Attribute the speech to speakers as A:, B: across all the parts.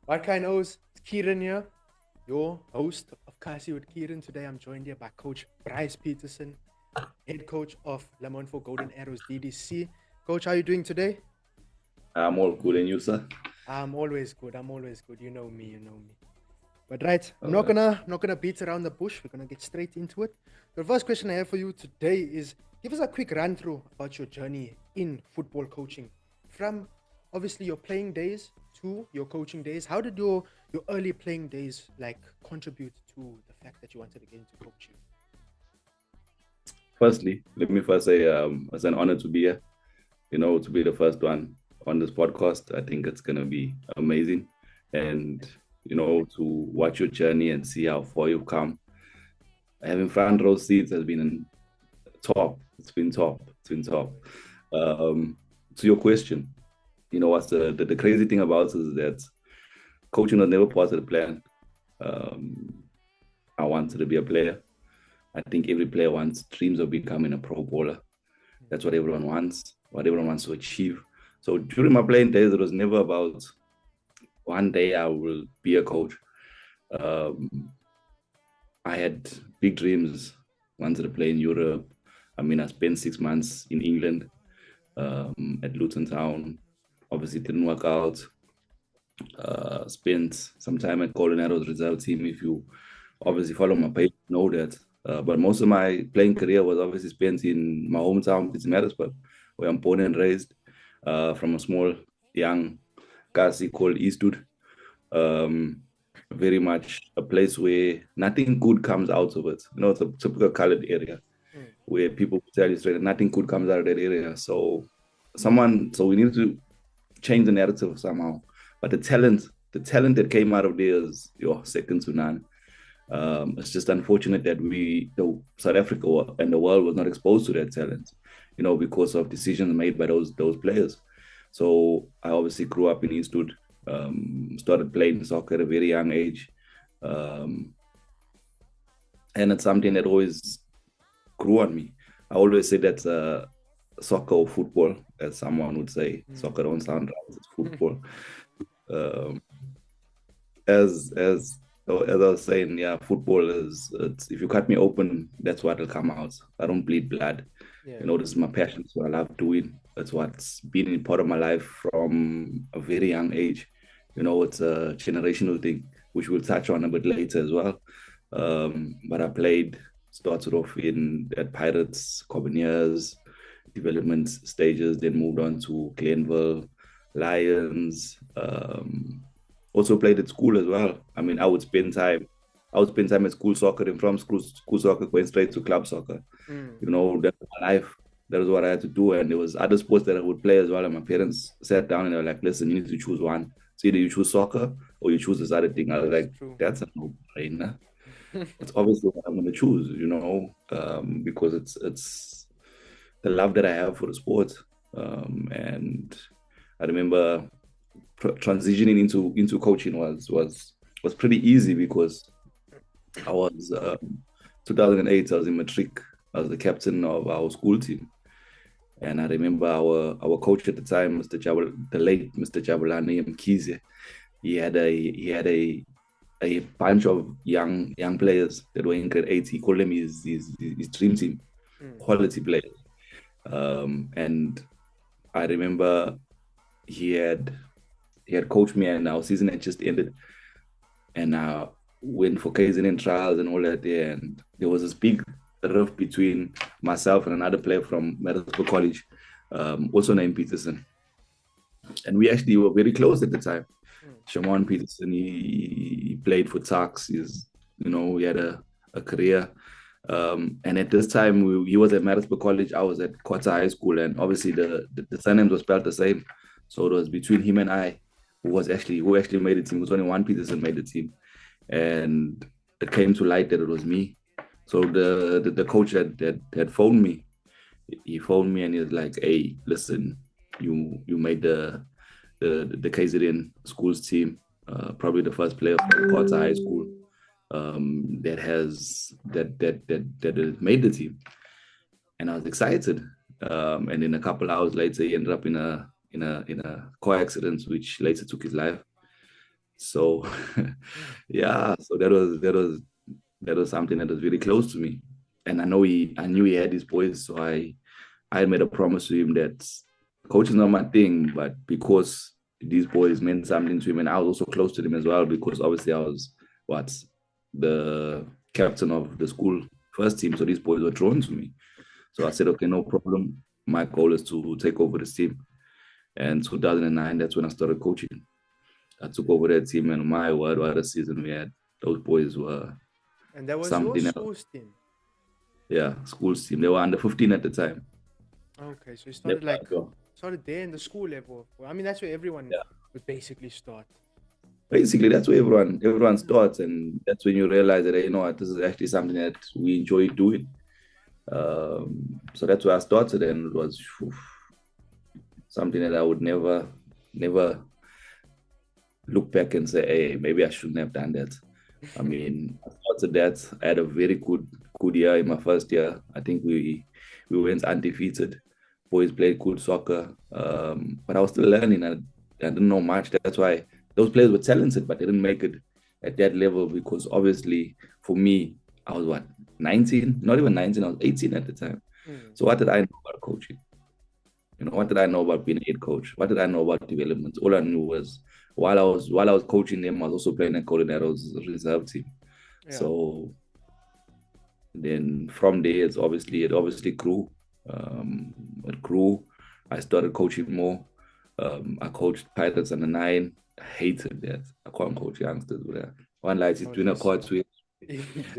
A: What kind knows? It's Kiran here, your host of Kasi with Kiran. Today I'm joined here by Coach Brice Petersen, head coach of Lamontville Golden Arrows DDC. Coach, how are you doing today?
B: I'm all good, and you, sir?
A: I'm always good. I'm always good. You know me. You know me. But right, I'm
B: All
A: not
B: right.
A: gonna not gonna beat around the bush. We're gonna get straight into it. The first question I have for you today is: give us a quick run through about your journey in football coaching, from obviously your playing days to your coaching days. How did your early playing days like contribute to the fact that you wanted to get into coaching?
B: Firstly, let me first say it's an honor to be here. To be the first one on this podcast. I think it's gonna be amazing, and to watch your journey and see how far you've come. Having front row seats has been top. It's been top. It's been top. To your question, what's the crazy thing about it is that coaching was never part of the plan. Um, I wanted to be a player. I think every player wants dreams of becoming a pro bowler. That's what everyone wants to achieve. So during my playing days, it was never about one day I will be a coach. Um, I had big dreams, wanted to play in Europe. I mean, I spent 6 months in England at Luton Town. Obviously, it didn't work out. Spent some time at Golden Arrows reserve team. If you obviously follow my page, you know that. But most of my playing career was obviously spent in my hometown, Pietermaritzburg, where I'm born and raised, from a small, young Kasi called Eastwood. Um, Very much a place where nothing good comes out of it. It's a typical colored area
A: Mm,
B: where people tell you straight that nothing good comes out of that area. So we need to change the narrative somehow. But the talent that came out of there is second to none. It's just unfortunate that South Africa and the world was not exposed to that talent, because of decisions made by those players. So I obviously grew up in Eastwood, started playing soccer at a very young age, um, and it's something that always grew on me. I always say that soccer or football, as someone would say.
A: mm,
B: Soccer don't sound right; it's
A: mm,
B: football. Um, as I was saying, yeah, football it's if you cut me open, that's what'll come out. I don't bleed blood.
A: yeah.
B: This is my passion. It's what I love doing. It's what's been a part of my life from a very young age. It's a generational thing, which we'll touch on a bit later as well. But I started off in at Pirates, Cobbaniers, development stages, then moved on to Glenville, Lions. Also played at school as well. I mean, I would spend time at school soccer, and from school soccer going straight to club soccer.
A: Mm,
B: That was my life. That was what I had to do. And there was other sports that I would play as well. And my parents sat down and they were like, listen, you need to choose one. So either you choose soccer or you choose this other thing. I was
A: that's
B: like,
A: true.
B: that's a no-brainer. It's obviously what I'm going to choose, because it's the love that I have for the sport. And I remember transitioning into coaching was pretty easy because I was 2008. I was in matric. I was the captain of our school team, and I remember our coach at the time, the late Mr. Jabulani Mkhize. He had a bunch of young players that were in grade 8. He called them his dream team,
A: Mm,
B: quality players. And I remember he had he had coached me, and our season had just ended, and I went for Kaizer trials and all that there. And there was this big rift between myself and another player from Medical College, also named Peterson. And we actually were very close at the time.
A: mm,
B: Shimon Peterson, he played for Tuks. He had a career. And at this time, he was at Maritzburg College. I was at Quarter High School, and obviously the surnames were spelled the same. So it was between him and I who actually made the team. It was only one Peterson made the team, and it came to light that it was me. So the coach that phoned me, he phoned me and he was like, "Hey, listen, you made the Kaizerian schools team, probably the first player from Quarter High School that made the team." And I was excited. And then a couple of hours later, he ended up in a car accident, which later took his life. So yeah, so that was something that was really close to me. And I knew he had his boys, so I had made a promise to him that coaching is not my thing, but because these boys meant something to him, and I was also close to them as well, because obviously I was the captain of the school first team, so these boys were drawn to me. So I said, okay, no problem. My goal is to take over this team. And 2009, that's when I started coaching. I took over that team, and my word, what a season we had. Those boys were
A: And that was your
B: something else.
A: school's team.
B: Yeah, school's team. They were under 15 at the time.
A: Okay, so you
B: They
A: started
B: were-
A: started there in the school level. Well, I mean, that's where everyone would basically start.
B: Basically, that's where everyone starts, and that's when you realize that, you know what, this is actually something that we enjoy doing. So that's where I started, and it was something that I would never look back and say, hey, maybe I shouldn't have done that. I mean, I started that. I had a very good year in my first year. I think we went undefeated. Boys played good soccer, but I was still learning. I didn't know much. That's why those players were talented, but they didn't make it at that level, because obviously for me, I was 19? Not even 19, I was 18 at the time. So what did I know about coaching? You know, what did I know about being a head coach? What did I know about development? All I knew was while I was coaching them, I was also playing at Golden Arrows reserve team.
A: Yeah.
B: So then from there, it obviously grew. It grew. I started coaching more. I coached pilots under 9. I hated that. I can't coach youngsters with that. One light is doing a court switch. The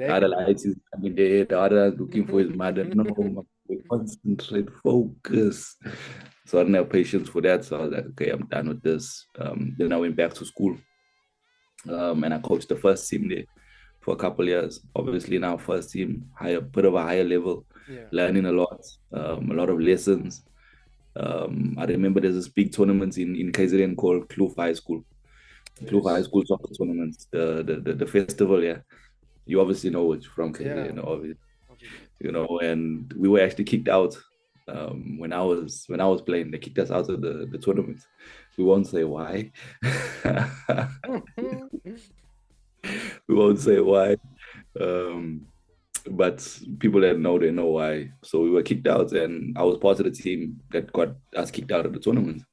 B: other
A: Exactly.
B: light is coming there. The other is looking for his mother. No, concentrate, focus. So I didn't have patience for that. So I was like, okay, I'm done with this. Then I went back to school. And I coached the first team there for a couple of years. Obviously now first team, bit of a higher level,
A: Yeah.
B: learning a lot of lessons. I remember there's this big tournament in Kaizer called Kloof High School. Kloof High School soccer tournaments, the festival, yeah. You obviously know it from Kaizer,
A: Yeah.
B: you know, obviously. You know, and we were actually kicked out when I was playing. They kicked us out of the tournament. We won't say why. We won't say why. But people that know, they know why. So we were kicked out, and I was part of the team that got us kicked out of the tournament.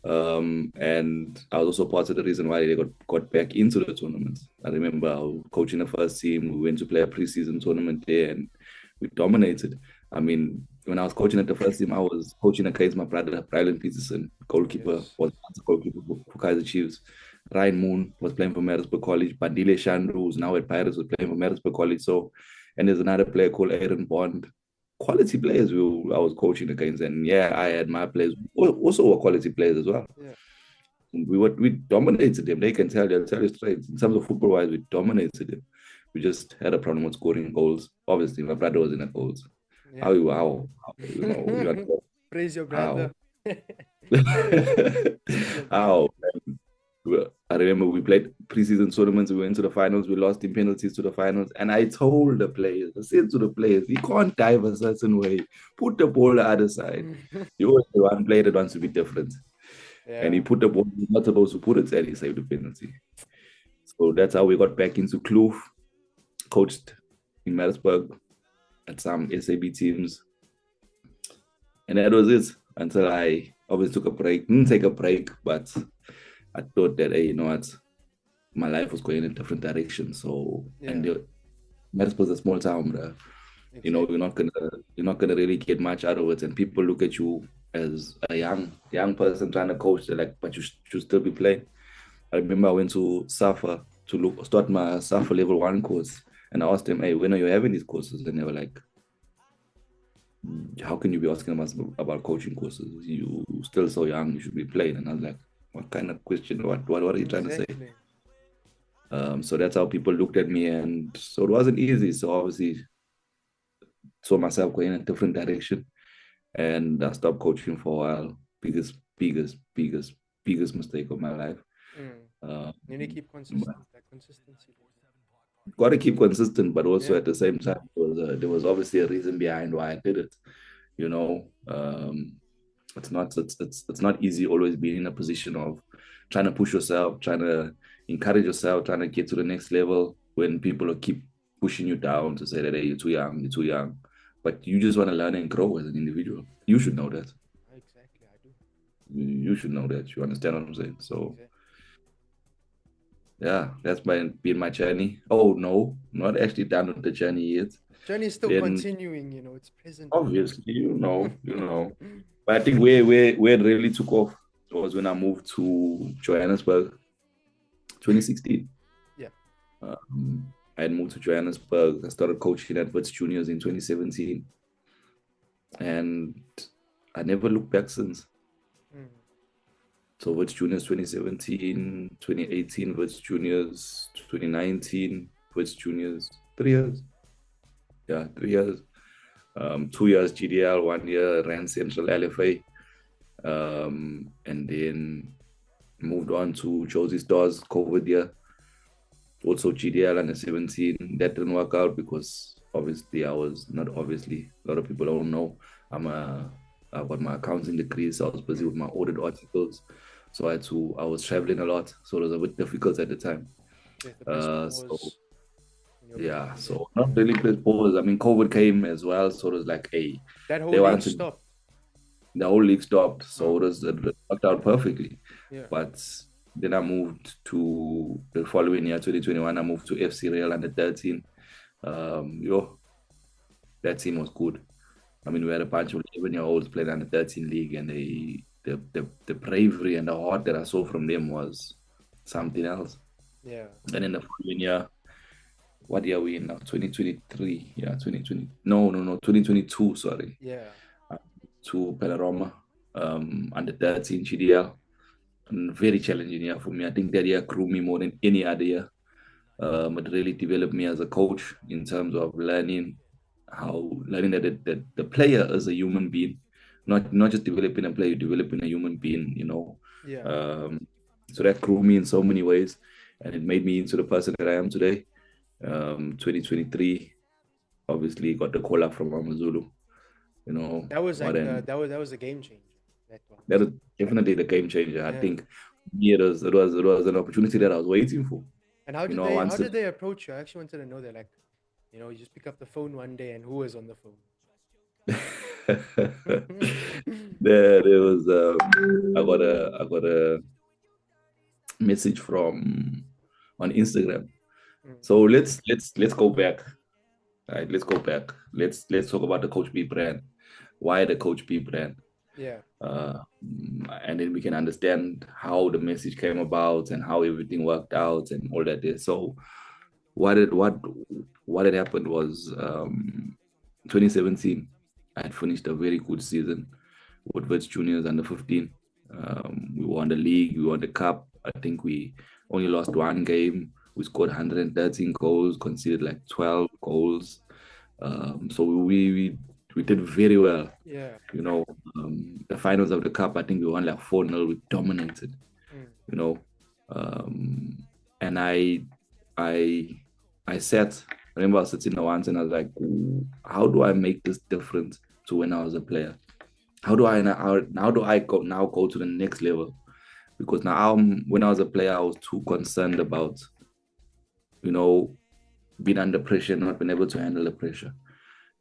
B: And I was also part of the reason why they got back into the tournament. I remember I was coaching the first team. We went to play a preseason tournament there, and we dominated. I mean, when I was coaching at the first team, I was coaching against my brother, Brice Petersen, goalkeeper, was the goalkeeper for Kaizer Chiefs. Ryan Moon was playing for Maritzburg College. Bandile Shandu, who's now at Pirates, was playing for Maritzburg College. So, and there's another player called Aaron Bond. Quality players I was coaching against, and yeah, I had my players also were quality players as well.
A: Yeah.
B: We dominated them. They'll tell you straight. In terms of football wise, we dominated them. We just had a problem with scoring goals. Obviously, my brother was in the goals.
A: Yeah.
B: How you know,
A: Praise your brother.
B: how I remember we played preseason tournaments. We went to the finals. We lost in penalties to the finals. And I told the players, I said to the players, you can't dive a certain way. Put the ball the other side. You always the one player that wants to be different.
A: Yeah.
B: And he put the ball, he's not supposed to put it, and he saved the penalty. So that's how we got back into Kloof. Coached in Maritzburg at some SAB teams. And that was it until I obviously took a break. Didn't take a break, but I thought that, hey, you know what, my life was going in a different direction. So, and Maritzburg is a small town, bro. Exactly. You know, you're not gonna really get much out of it, and people look at you as a young person trying to coach. They're like, but you should still be playing. I remember I went to SAFA to start my SAFA level 1 course, and I asked them, hey, when are you having these courses? And they were like, how can you be asking us about coaching courses? You still so young, you should be playing. And I was like, what kind of question? What are you trying to say? So that's how people looked at me, and so it wasn't easy. So obviously saw myself going in a different direction, and I stopped coaching for a while. Biggest mistake of my life.
A: You need to keep consistency.
B: Got to keep consistent, but also at the same time, there was obviously a reason behind why I did it. You know, it's not easy always being in a position of trying to push yourself, trying to encourage yourself, trying to get to the next level when people will keep pushing you down to say that, hey, you're too young, you're too young. But you just want to learn and grow as an individual. You should know that.
A: Exactly, I do.
B: You should know that. You understand what I'm saying? So
A: Exactly.
B: yeah, that's been my journey. Oh no, not actually done with the journey yet.
A: Journey is still
B: Then
A: continuing, it's present.
B: obviously, But I think where it really took off was when I moved to Johannesburg, 2016.
A: Yeah.
B: I had moved to Johannesburg. I started coaching at Wits Juniors in 2017. And I never looked back since. So Wits Juniors 2017, 2018, Wits Juniors 2019, Wits Juniors, 3 years. Yeah, 3 years. 2 years GDL, 1 year ran Central LFA. And then moved on to Josie Stars COVID year. Also GDL under 17. That didn't work out because obviously a lot of people don't know. I got my accounting degree, so I was busy with my audit articles. So I was traveling a lot, so it was a bit difficult at the time. So not really place pause. I mean, COVID came as well, so it was like
A: that whole league stopped.
B: The whole league stopped, so it worked out perfectly.
A: Yeah.
B: But then I moved to the following year, 2021. I moved to FC Real under 13. That team was good. I mean, we had a bunch of 11-year-olds playing under 13 league, and the bravery and the heart that I saw from them was something else.
A: Yeah.
B: And in the following year, what year are we in now? 2023. Yeah, 2020. No, 2022, sorry.
A: Yeah.
B: To Panorama, under 13 GDL. And very challenging year for me. I think that year grew me more than any other year. It really developed me as a coach in terms of learning that the player is a human being, not just developing a player, developing a human being,
A: Yeah.
B: So that grew me in so many ways, and it made me into the person that I am today. 2023, obviously got the call up from AmaZulu.
A: That was that was a game changer.
B: That was definitely the game changer. Yeah. I think it was an opportunity that I was waiting for.
A: And how did they approach you? I actually wanted to know that, like, you just pick up the phone one day and who was on the phone?
B: There was I got a message on Instagram. So let's go back. All right, let's go back. Let's talk about the Coach B brand. Why the Coach B brand?
A: Yeah.
B: And then we can understand how the message came about and how everything worked out and all that is. So what had happened was 2017, I had finished a very good season with Wits Juniors under 15. We won the league, we won the cup. I think we only lost one game. We scored 113 goals, conceded like 12 goals. So we did very well.
A: Yeah.
B: The finals of the cup, I think we won like 4-0. We dominated. And I sat. I remember I was sitting there once and I was like, how do I make this different to when I was a player? How do I go to the next level? Because now when I was a player, I was too concerned about, being under pressure, not being able to handle the pressure.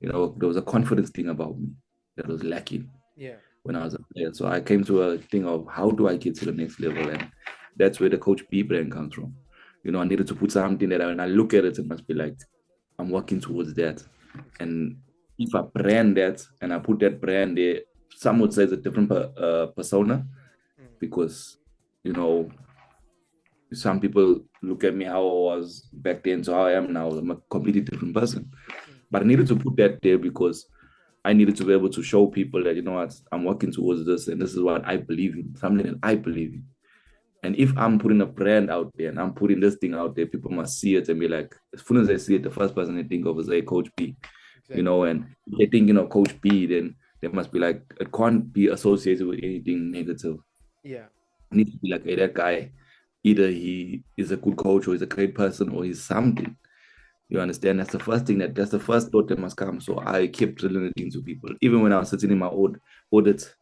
B: There was a confidence thing about me that was lacking.
A: Yeah.
B: When I was a player. So I came to a thing of how do I get to the next level? And that's where the Coach B brand comes from. I needed to put something that when I look at it must be like, I'm working towards that. And if I brand that and I put that brand there, some would say it's a different persona because, some people look at me how I was back then to how I am now. I'm a completely different person. But I needed to put that there because I needed to be able to show people that, what, I'm working towards this and this is what I believe in, something that I believe in. And if I'm putting a brand out there and I'm putting this thing out there, people must see it and be like, as soon as they see it, the first person they think of is Coach B. Exactly. And if they think, Coach B, then they must be like, it can't be associated with anything negative.
A: Yeah.
B: It needs to be like, hey, that guy, either he is a good coach or he's a great person or he's something. You understand? That's the first thought that must come. So I kept drilling it into people. Even when I was sitting in my audit,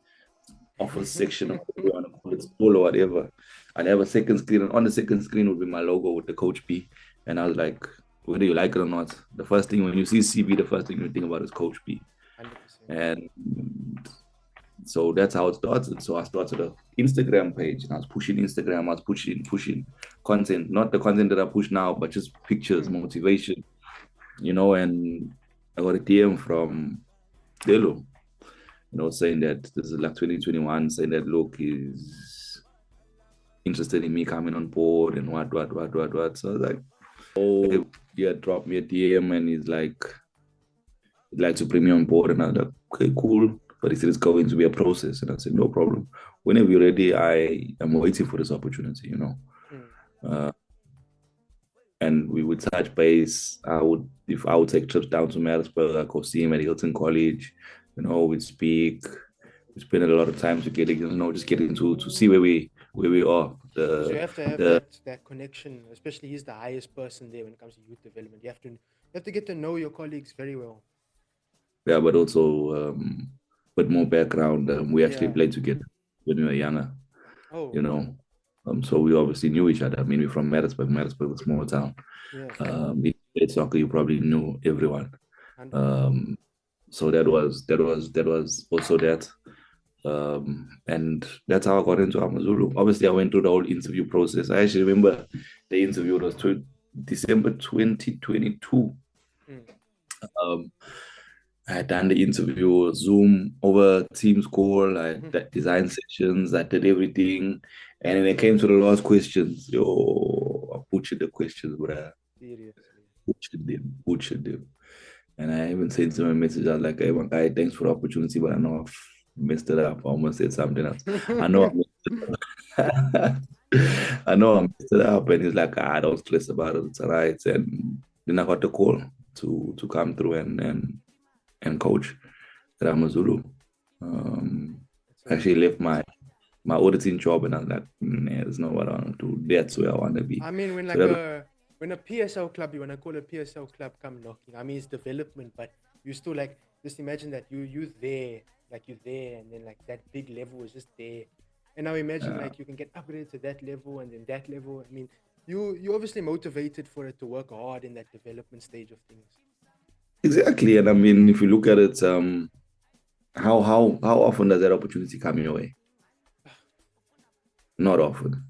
B: office section, or whatever you want to call it, school or whatever. I'd have a second screen, and on the second screen would be my logo with the Coach B. And I was like, whether you like it or not, the first thing when you see CV, the first thing you think about is Coach B.
A: 100%.
B: And so that's how it started. So I started an Instagram page, and I was pushing Instagram. I was pushing content, not the content that I push now, but just pictures, motivation, And I got a DM from Delo, saying that this is like 2021, saying that look, he's interested in me coming on board and what. So I was like, oh, yeah, dropped me a DM, and he's like, he'd like to bring me on board, and I was like, okay, cool. But he said it's going to be a process, and I said, no problem. Whenever you're ready, I am waiting for this opportunity, And we would touch base. If I would take trips down to Maritzburg, I go see him at Hilton College. We'd speak. We spend a lot of time together. Just getting to see where we are.
A: So you have to have that connection. Especially, he's the highest person there when it comes to youth development. You have to get to know your colleagues very well.
B: Yeah, but also with more background. We actually played together when we were younger.
A: Oh.
B: So we obviously knew each other. I mean, we're from Maritzburg. Maritzburg is a small town.
A: Yeah.
B: If you played soccer, you probably knew everyone. So that was also that. And that's how I got into AmaZulu. Obviously, I went through the whole interview process. I actually remember the interview was December 2022. I had done the interview, Zoom, over Teams call. I had design sessions. I did everything. And then it came to the last questions. I butchered the questions, bro.
A: Seriously.
B: Butchered them. And I even sent him a message. I was like, hey, my guy, thanks for the opportunity, but I know I've messed it up. I almost said something else. I know I messed it up. I know I messed it up. And he's like, don't stress about it. It's all right. And then I got the call to come through and coach at AmaZulu. Actually left my auditing job, and I was like, there's no what I want to do. That's where I want to be.
A: I mean, when a PSL club, you want to call a PSL club come knocking. I mean, it's development, but you still like, just imagine that you're there, and then like that big level is just there. And now imagine like you can get upgraded to that level and then that level. I mean, you're obviously motivated for it to work hard in that development stage of things.
B: Exactly. And I mean, if you look at it, how often does that opportunity come your way? Not often.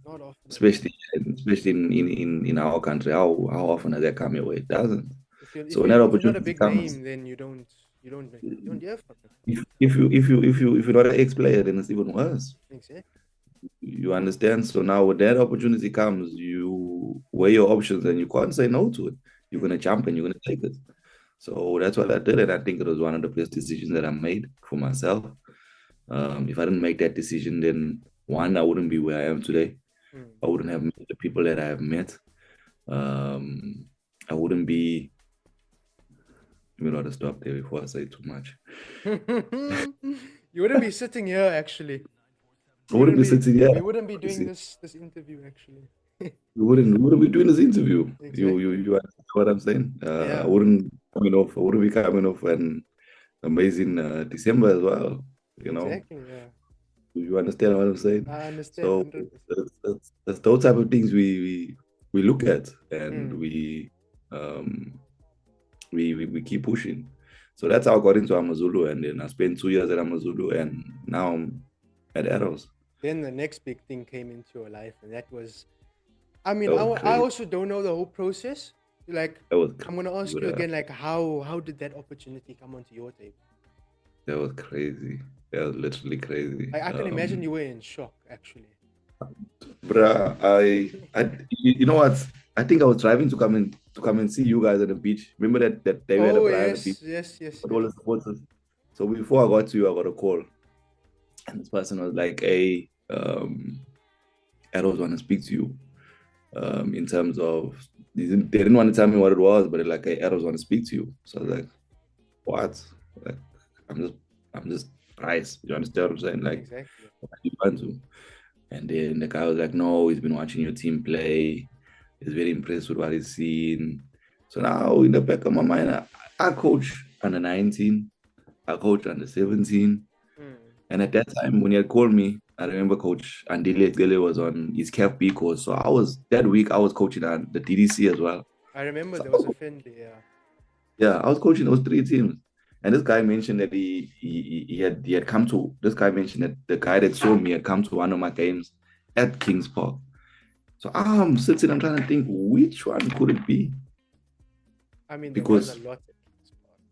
B: Especially in our country. How often does that come your way? It doesn't.
A: If you're not a big name, then you don't hear from it.
B: If you're not an ex-player, then it's even worse.
A: Exactly.
B: You understand? So now when that opportunity comes, you weigh your options and you can't say no to it. You're gonna jump and you're gonna take it. So that's what I did, and I think it was one of the best decisions that I made for myself. If I didn't make that decision, then one, I wouldn't be where I am today. I wouldn't have met the people that I have met. I wouldn't be. Let me not stop there before I say too much.
A: You wouldn't be sitting here, actually.
B: I wouldn't be sitting here.
A: We wouldn't be doing this interview, actually.
B: We wouldn't be doing this interview.
A: Exactly.
B: You understand what I'm saying? I wouldn't be coming off an amazing December as well.
A: Exactly, yeah.
B: You understand what I'm saying?
A: I understand.
B: So that's those type of things we look at, and we keep pushing. So that's how I got into AmaZulu, and then I spent 2 years at AmaZulu, and now I'm at Arrows.
A: Then the next big thing came into your life, and that was, I mean, I also don't know the whole process. Like, I'm gonna ask you again, like, how did that opportunity come onto your table?
B: That was crazy. That was literally crazy.
A: I can imagine you were in shock, actually.
B: Bruh, you know what? I think I was driving to come and see you guys at the beach. Remember that day we had a plan at the beach?
A: Yes.
B: With all the supporters. So before I got to you, I got a call, and this person was like, "Hey, Arrows want to speak to you." In terms of, they didn't want to tell me what it was, but they're like, "Hey, Arrows want to speak to you." So I was like, "What?" Like, I'm just Brice. You understand what I'm saying? Like,
A: exactly.
B: what do you want to? And then the guy was like, "No, he's been watching your team play. He's very impressed with what he's seen." So now in the back of my mind, I coach under 19, I coach under 17, And at that time, when he had called me, I remember Coach Andile Gele was on his CAF B course. So that week, I was coaching on the DDC as well.
A: I remember
B: So
A: there was a friendly,
B: yeah, I was coaching those three teams. And this guy mentioned that he had come to, this guy mentioned that the guy that saw me had come to one of my games at Kings Park. So I'm sitting, I'm trying to think which one could it be?
A: I mean, there
B: Because
A: was a lot.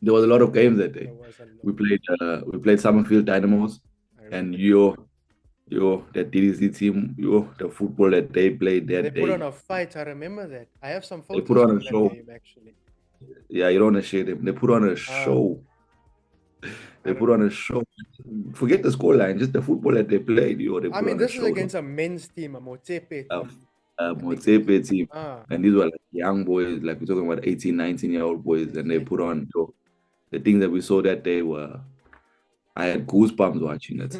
B: there was a lot of games that day.
A: There was a lot.
B: We played Summerfield Dynamos,
A: I
B: and
A: remember.
B: that DDC team, the football that they played that
A: They
B: day.
A: put on a fight. I remember that. I have some
B: They
A: photos
B: put on
A: from
B: a
A: that
B: show.
A: game, actually.
B: Yeah, you don't want to share them. They put on a show. They put on a show. Forget the scoreline, just the football that they played. They put
A: I mean,
B: on a
A: this is
B: show.
A: against a men's team, a Motsepe team.
B: Motsepe team.
A: Ah,
B: And these were like young boys, like we're talking about 18, 19-year-old boys, and they put on the things that we saw that day were, I had goosebumps watching it.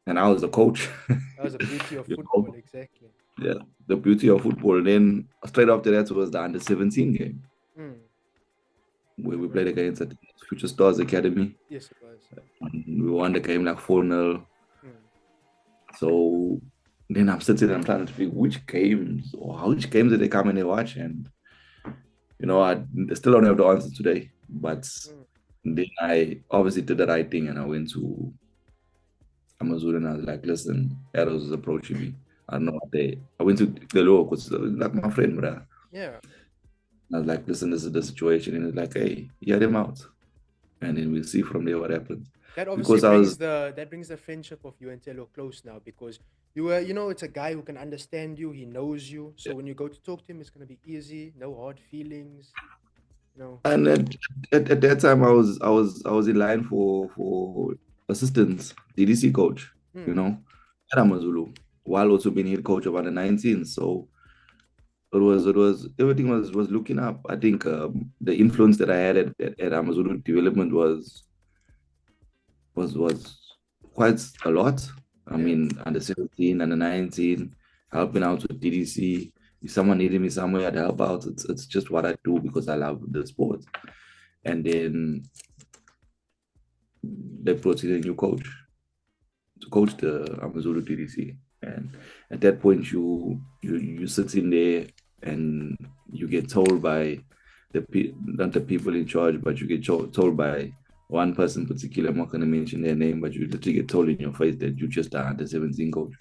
B: And I was the coach.
A: that was the beauty of football, exactly.
B: Yeah, the beauty of football. Then straight after that was the under-17 game. Where we played against the Future Stars Academy.
A: Yes, it was.
B: And we won the game like 4-0. So then I'm sitting and I'm trying to think which games did they come and they watch? And I still don't have the answer today. But then I obviously did the right thing and I went to AmaZulu and I was like, listen, Arrows is approaching me. I don't know what I went to the law because like my friend, brother.
A: Yeah.
B: I was like, listen, this is the situation. And it's like, hey, hear them out. And then we'll see from there what happens.
A: That obviously brings the friendship of you and Telo close now because it's a guy who can understand you, he knows you. So when you go to talk to him, it's gonna be easy, no hard feelings.
B: And at that time I was in line for assistance, DDC coach, at AmaZulu, while also being head coach of under 19. So it was everything was looking up. I think the influence that I had at AmaZulu development was quite a lot. I mean, under 17, under 19, helping out with DDC. If someone needed me somewhere, I'd help out. It's just what I do because I love the sport. And then they brought in a new coach to coach the AmaZulu DDC. And at that point, you sit in there and you get told by not the people in charge, but you get told by one person in particular. I'm not going to mention their name, but you literally get told in your face that you just are under 17 coach.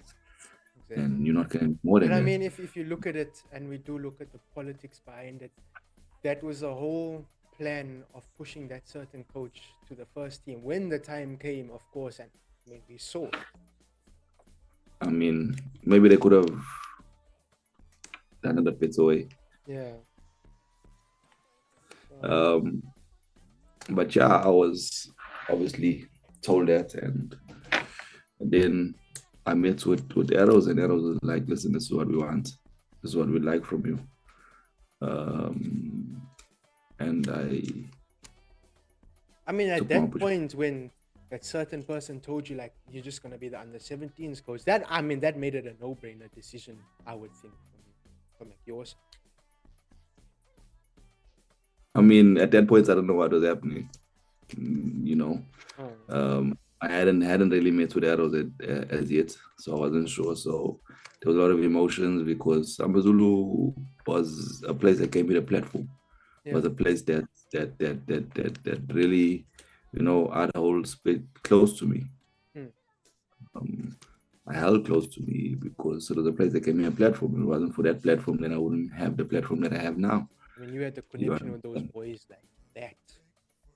B: Exactly. And you're not going to do more than that.
A: I mean, if you look at it, and we do look at the politics behind it, that was a whole plan of pushing that certain coach to the first team when the time came, of course, and I mean, we saw it.
B: I mean, maybe they could have done it a bit away.
A: Yeah.
B: But yeah, I was obviously told that, and then I met with Arrows, and Arrows was like, listen, this is what we want. This is what we like from you. And
A: I mean, at that point when that certain person told you, like, you're just going to be the under-17s coach, that made it a no-brainer decision, I would think, from yours.
B: I mean, at that point, I don't know what was happening. I hadn't really met with Arrows as yet, so I wasn't sure. So there was a lot of emotions because AmaZulu was a place that gave me the platform. Yeah. Was a place that really, had a whole space close to me. I held close to me because it was a place that gave me a platform. If it wasn't for that platform, then I wouldn't have the platform that I have now.
A: I mean, you had the connection with those boys like that.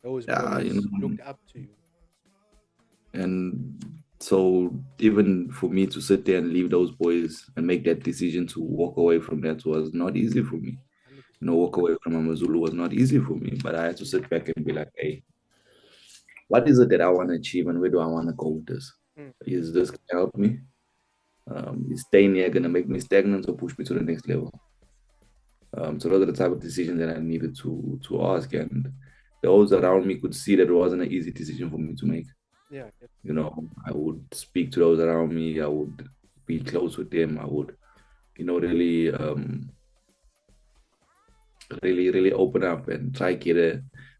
A: Those boys looked up to you.
B: And so even for me to sit there and leave those boys and make that decision to walk away from that was not easy for me. Walk away from AmaZulu was not easy for me. But I had to sit back and be like, hey, what is it that I want to achieve and where do I want to go with this? Is this going to help me? Is staying here going to make me stagnant or push me to the next level? So those are the type of decisions that I needed to ask, and those around me could see that it wasn't an easy decision for me to make.
A: Yeah.
B: I would speak to those around me. I would be close with them. I would, really, really open up and try to get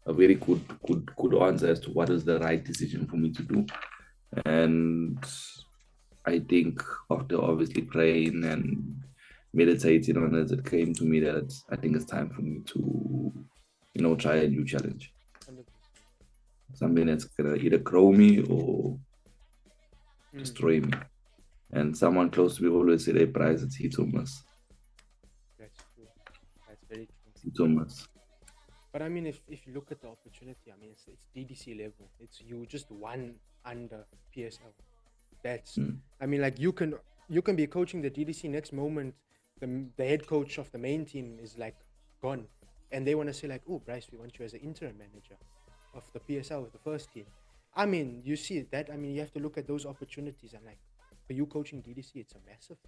B: a very good answer as to what is the right decision for me to do. And I think after obviously praying and meditating on it, it came to me that I think it's time for me to, try a new challenge.
A: 100%.
B: Something that's gonna either grow me or destroy me. And someone close to me always said, "Hey, Brice, it's hit or miss."
A: That's true. That's very true.
B: Hit or miss.
A: But I mean, if you look at the opportunity, I mean, it's DDC level. It's you just one under PSL. That's, I mean, like you can be coaching the DDC, next moment, the head coach of the main team is like gone, and they want to say like, "Oh, Brice, we want you as an interim manager of the PSL with the first team." I mean, you see that. I mean, you have to look at those opportunities, and like for you coaching DDC, it's a massive,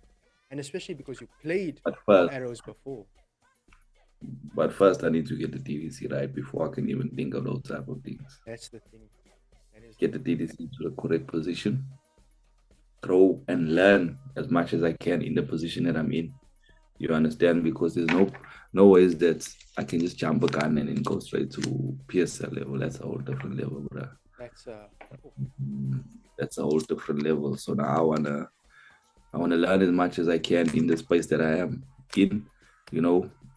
A: and especially because you played Arrows before.
B: But first, I need to get the DDC right before I can even think of those type of things.
A: That's the thing.
B: Get the DDC to the correct position, grow and learn as much as I can in the position that I'm in. You understand? Because there's no ways that I can just jump a gun and then go straight to PSL level. That's a whole different level, bro. That's a whole different level. So now I wanna learn as much as I can in the space that I am in.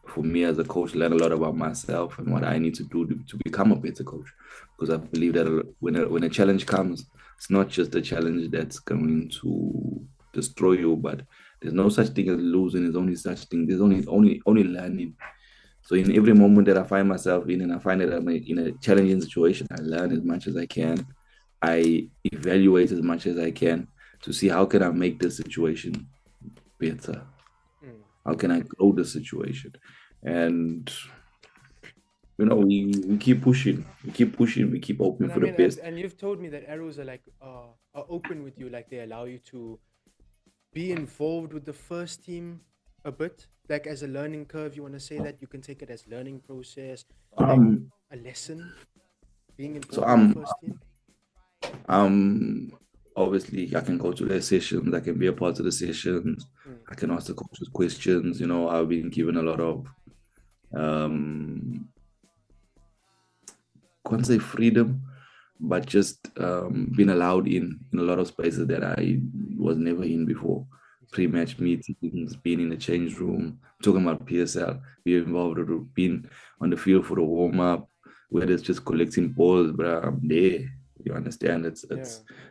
B: For me as a coach, learn a lot about myself and what I need to do to become a better coach. Because I believe that when a challenge comes, it's not just a challenge that's going to destroy you, but there's no such thing as losing. There's only such thing. There's only learning. So in every moment that I find myself in, and I find that I'm in a challenging situation, I learn as much as I can. I evaluate as much as I can to see how can I make the situation better. How can I grow the situation? And we keep pushing. We keep hoping for the best.
A: And you've told me that Arrows are like are open with you, like they allow you to be involved with the first team a bit, like as a learning curve. You want to say that you can take it as learning process, like a lesson, being involved with the first
B: team. Obviously, I can go to their sessions. I can be a part of the sessions. I can ask the coaches questions. I've been given a lot of, can't say freedom, but just being allowed in a lot of spaces that I was never in before. Pre-match meetings, being in the change room, talking about PSL, being involved with being on the field for the warm-up, whether it's just collecting balls, but I'm there. You understand? It's a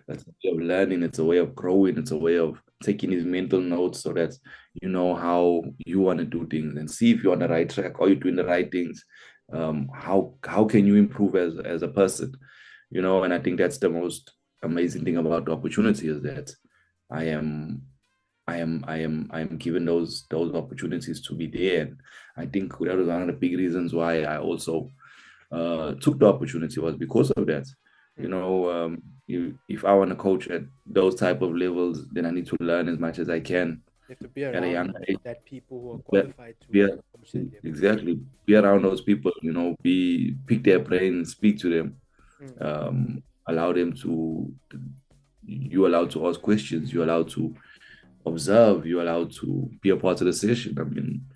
B: way of learning. It's a way of growing. It's a way of taking his mental notes so that you know how you want to do things and see if you're on the right track. Are you doing the right things? How can you improve as a person? And I think that's the most amazing thing about the opportunity is that I am given those opportunities to be there. And I think that was one of the big reasons why I also took the opportunity was because of that. If I want to coach at those type of levels, then I need to learn as much as I can.
A: You have to be around that people who are qualified to coach that level.
B: Exactly. Be around those people, pick their brains, speak to them, allow them to, you're allowed to ask questions, you're allowed to observe, you're allowed to be a part of the session. I mean,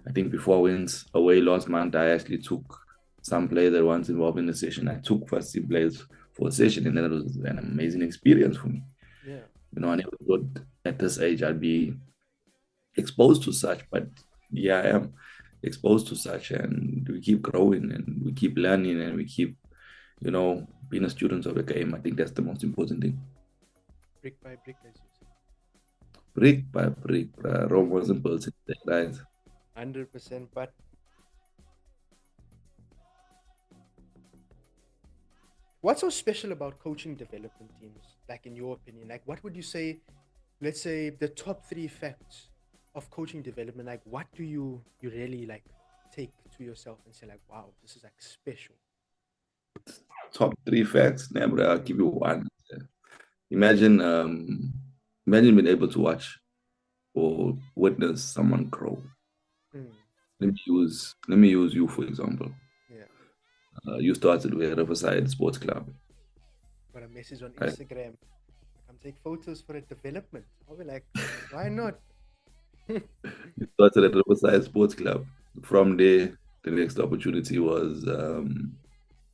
B: I think before I went away last month, I actually took some players that weren't involved in the session. I took first team players for a session, and that was an amazing experience for me.
A: Yeah.
B: I never thought at this age I'd be exposed to such, but yeah, I am exposed to such, and we keep growing and we keep learning and we keep, being a student of the game. I think that's the most important thing.
A: Brick by brick, as you say.
B: Brick by brick, Rome wasn't built in that, right?
A: 100%, but what's so special about coaching development teams? Like, in your opinion, like, what would you say, let's say, the top 3 facts of coaching development? Like, what do you really, like, take to yourself and say, like, wow, this is, like, special?
B: Top 3 facts? Nah, bro, I'll give you one. Imagine being able to watch or witness someone grow. Let me use you, for example. You started with Riverside Sports Club.
A: Got a message on Instagram. Come take photos for a development. I'll be like, why not?
B: You started at Riverside Sports Club. From there, the next opportunity was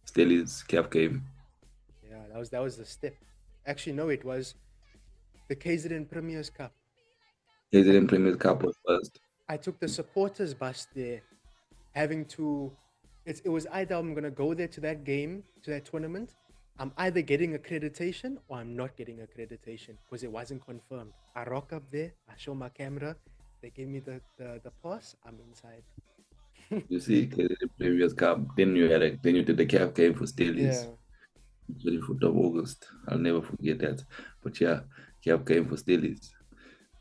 B: Stelly's CAF game.
A: Yeah, that was the step. Actually, no, it was the KZN Premier's Cup.
B: KZN Premier Cup was first.
A: I took the supporters bus there, having to. It was either I'm gonna go there to that game, to that tournament. I'm either getting accreditation or I'm not getting accreditation because it wasn't confirmed. I rock up there, I show my camera, they give me the pass, I'm inside.
B: You see, KZN Premier Cup. Then you did the cap game for Steelies.
A: Yeah.
B: 24th of August. I'll never forget that. But yeah, cap game for Steelies.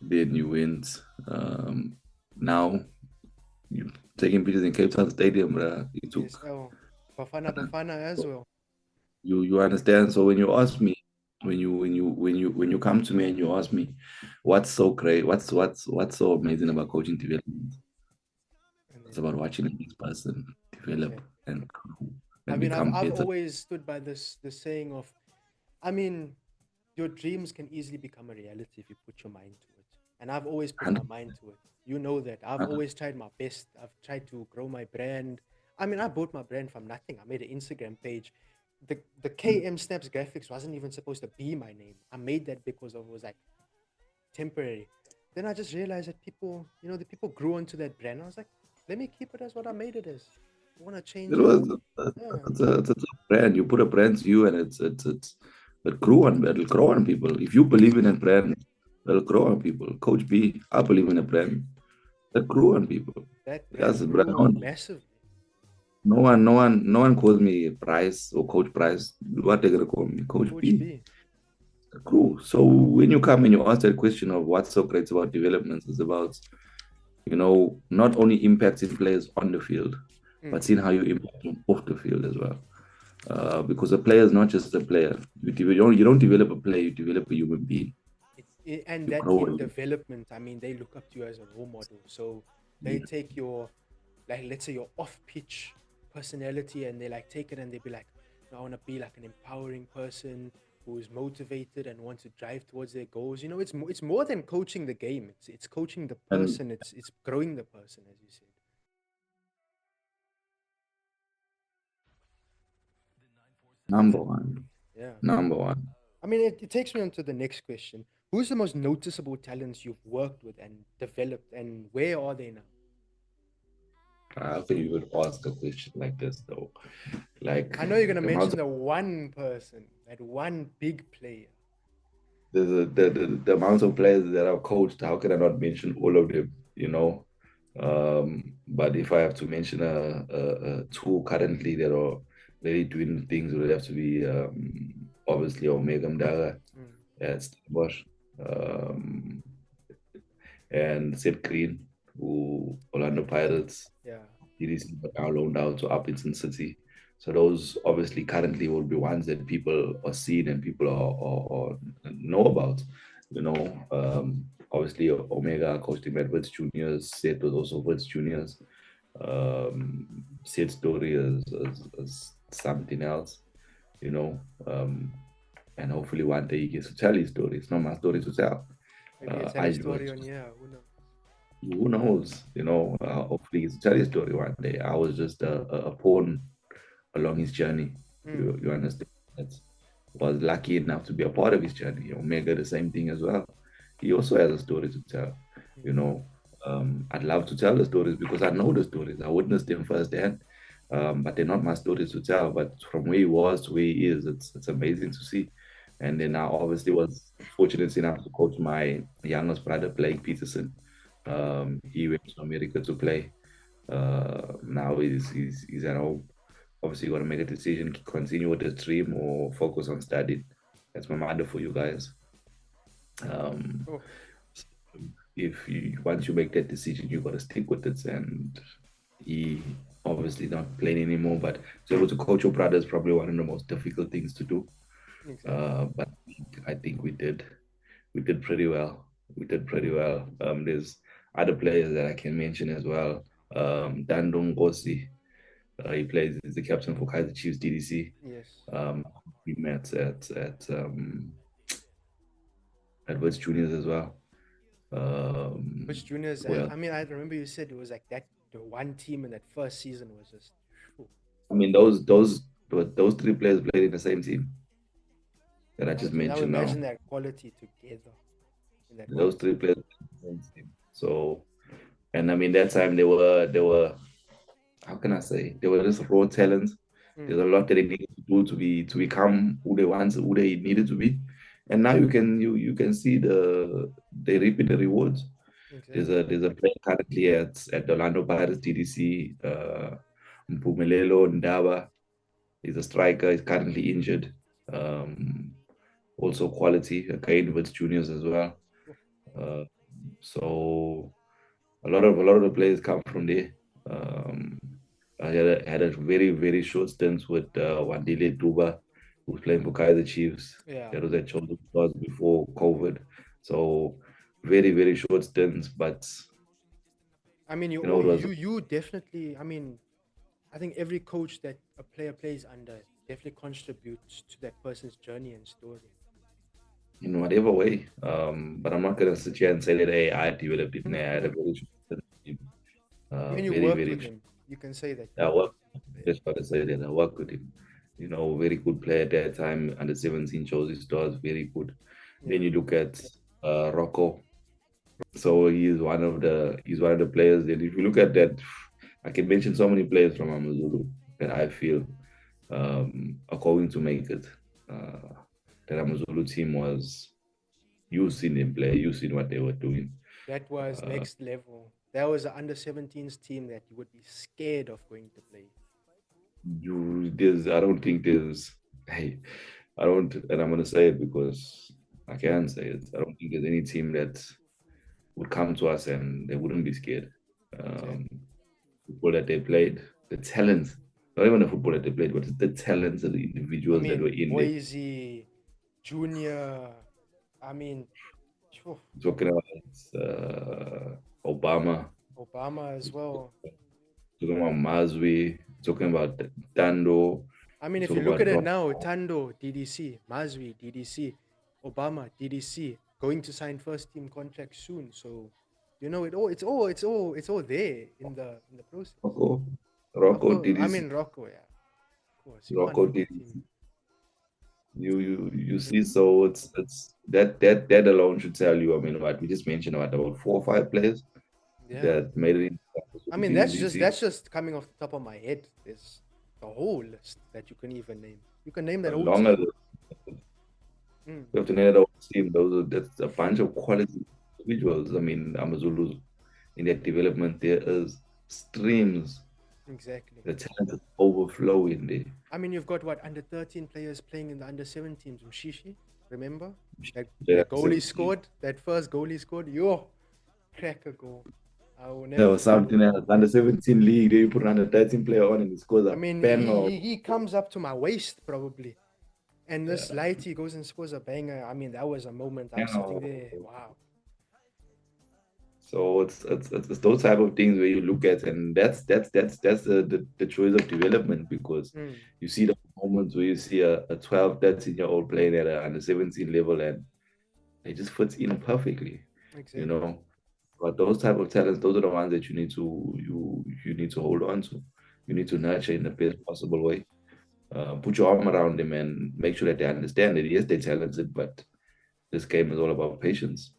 B: Then you went. Now you taking pictures in Cape Town Stadium, bruh. You took.
A: Yes, oh, Bafana as well.
B: You understand? So when you ask me, when you come to me and you ask me, what's so great, what's so amazing about coaching development? It's about watching the next person develop and grow and become
A: I've
B: better.
A: always stood by this saying of, I mean, your dreams can easily become a reality if you put your mind to it. And I've always put my mind to it. You know that. I've always tried my best. I've tried to grow my brand. I mean, I built my brand from nothing. I made an Instagram page. The KM Snaps graphics wasn't even supposed to be my name. I made that because it was like temporary. Then I just realized that people, the people grew onto that brand. I was like, let me keep it as what I made it as. I want to change
B: It
A: it.
B: was
A: Yeah.
B: it's a brand. You put a brand to you, and it'll grow on people. If you believe in a brand, it'll grow on people. Coach B, I believe in a brand that grew on people.
A: That
B: That's
A: brand
B: the
A: grew
B: brand.
A: massively.
B: No one calls me Brice or Coach Brice. What they gonna call me? Coach B.
A: B.
B: Cool. So when you come and you ask that question of what's so great about development, is about, not only impacting players on the field, but seeing how you impact them off the field as well. Because a player is not just a player. You don't develop a player, you develop a human being.
A: And
B: You
A: that
B: grow
A: in
B: him.
A: development, I mean, they look up to you as a role model. So they take your, like, let's say your off-pitch personality, and they like take it and they be like, no, I want to be like an empowering person who is motivated and wants to drive towards their goals. It's more than coaching the game. It's coaching the
B: And
A: person. It's growing the person, as you said.
B: number one,
A: Yeah.
B: number one.
A: I mean, it takes me on to the next question. Who's the most noticeable talents you've worked with and developed, and where are they now?
B: How can you would ask a question like this though? Like
A: I know you're gonna
B: the amount
A: mention
B: of
A: the one person, that one big player.
B: the amount of players that I've coached, how can I not mention all of them? But if I have to mention a two currently that are really doing things, it would have to be obviously Omega Mdaka at Stellenbosch, and Seth Green, who Orlando Pirates,
A: Yeah.
B: DDC, but now loaned out to Upington City. So those obviously currently will be ones that people are seeing and people are know about. Obviously Omega coached him at Wits Juniors. Seth was also Wits Juniors. Seth's story is something else, you know. And hopefully one day he gets to tell his story. It's not my story to tell.
A: Maybe you tell
B: I
A: a story
B: was
A: on, yeah, who knows?
B: Who knows? Hopefully he's tell his story one day. I was just a pawn along his journey. You understand? That was lucky enough to be a part of his journey. Omega, the same thing as well. He also has a story to tell. You know, I'd love to tell the stories because I know the stories. I witnessed them firsthand. But they're not my stories to tell. But from where he was to where he is, it's amazing to see. And then I obviously was fortunate enough to coach my youngest brother, Brice Petersen. He went to America to play. Now he's at home. Obviously, got to make a decision: continue with his dream or focus on studying. That's my mother for you guys. Um,
A: Oh,
B: if you once you make that decision, you got to stick with it. And he obviously not playing anymore, but to be able to coach your brother is probably one of the most difficult things to do.
A: exactly.
B: But I think we did pretty well. We did pretty well. There's other players that I can mention as well. Dandong Gosi, he's the captain for Kaizer Chiefs DDC.
A: Yes.
B: We met at West Juniors as well.
A: Which juniors?
B: Well,
A: I mean, I remember you said it was like that. The one team in that first season was just. Phew.
B: I mean those three players played in the same team. that I just
A: Now
B: mentioned now.
A: imagine that quality together in that one
B: Those three
A: team.
B: players. So, and I mean that time they were how can I say, they were just raw talents.
A: Mm,
B: There's a lot that they needed to do to become who they needed to be. And now you can see they reaping the rewards.
A: exactly.
B: There's a player currently at the Orlando Pirates DDC, Mpumelelo Ndaba. He's a striker, he's currently injured. Um, Also quality, again with juniors as well. Uh, so a lot of the players come from there. Um, I had a very very short stint with Wandile Duba, who was playing for Kaizer Chiefs.
A: Yeah.
B: That was at Chosen Stars before COVID. So very very short stints, but
A: I mean,
B: you know it was
A: you definitely. I mean, I think every coach that a player plays under definitely contributes to that person's journey and story.
B: in whatever way. But I'm not gonna sit here and say that hey, I developed it. Nah, I had a
A: Mm-mm.
B: very short stint.
A: Even you
B: Very
A: worked
B: very
A: with
B: short.
A: him, you can say that you
B: I
A: worked
B: worked.
A: with him.
B: Just gotta say that I worked with him. Very good player at that time. Under 17 chose his stars, very good.
A: Yeah.
B: Then you look at Rocco. So he's one of the players. And if you look at that, I can mention so many players from AmaZulu that I feel are going to make it. Uh, that AmaZulu team was, you've seen them play, you've seen what they were doing.
A: That was
B: Uh,
A: next level. That was an under 17s team that you would be scared of going to play.
B: I don't think there's, hey, I don't, and I'm gonna say it because I can say it. I don't think there's any team that would come to us and they wouldn't be scared. Um,
A: Exactly.
B: Football that they played, the talents, not even the football that they played, but the talents of the
A: I
B: individuals that were
A: mean,
B: in there.
A: Boise, Junior. I mean, phew,
B: Talking about Obama,
A: Obama as well.
B: talking about Mazwi, talking about Dando,
A: I mean, if you
B: talking
A: look
B: about
A: at it now, Tando, DDC, Mazwi, DDC, Obama, DDC, going to sign first team contract soon. So, it's all there in the process.
B: Rocco. Rocco
A: Rocco,
B: did
A: I
B: his
A: mean Rocco, yeah, of course, you can't
B: Rocco
A: forget
B: did
A: him.
B: you
A: Mm.
B: see, so it's that alone should tell you. I mean, what we just mentioned about 4 or 5 players
A: Yeah,
B: that made it
A: I
B: into
A: mean
B: team in DC.
A: that's just coming off the top of my head. There's the whole list that you can even name. You can name that
B: As
A: whole
B: long as
A: team. Mm,
B: you have to name that whole team, that's a bunch of quality individuals. I mean, AmaZulu's in their development, there is streams.
A: exactly.
B: The talent is overflowing there.
A: I mean, you've got what under 13 players playing in the under 17s. Mshishi, remember that
B: They
A: that
B: have
A: goal he
B: 17.
A: scored, that first goal he scored. Yo, crack a goal. I will
B: There
A: never
B: was
A: forget it.
B: something else. Under 17 league, they put under 13 player on and he scores
A: I
B: a
A: mean,
B: banger.
A: he comes up to my waist probably, and this
B: Yeah,
A: light he goes and scores a banger. I mean, that was a moment. I'm sitting
B: banger.
A: there. Wow.
B: So it's those type of things where you look at, and that's the choice of development, because
A: Mm,
B: you see the moments where you see a 12, 13-year-old playing at a under 17 level and it just fits in perfectly, you
A: exactly.
B: know. But those type of talents, those are the ones that you need to hold on to. You need to nurture in the best possible way. Put your arm around them and make sure that they understand that yes, they're talented, but this game is all about patience.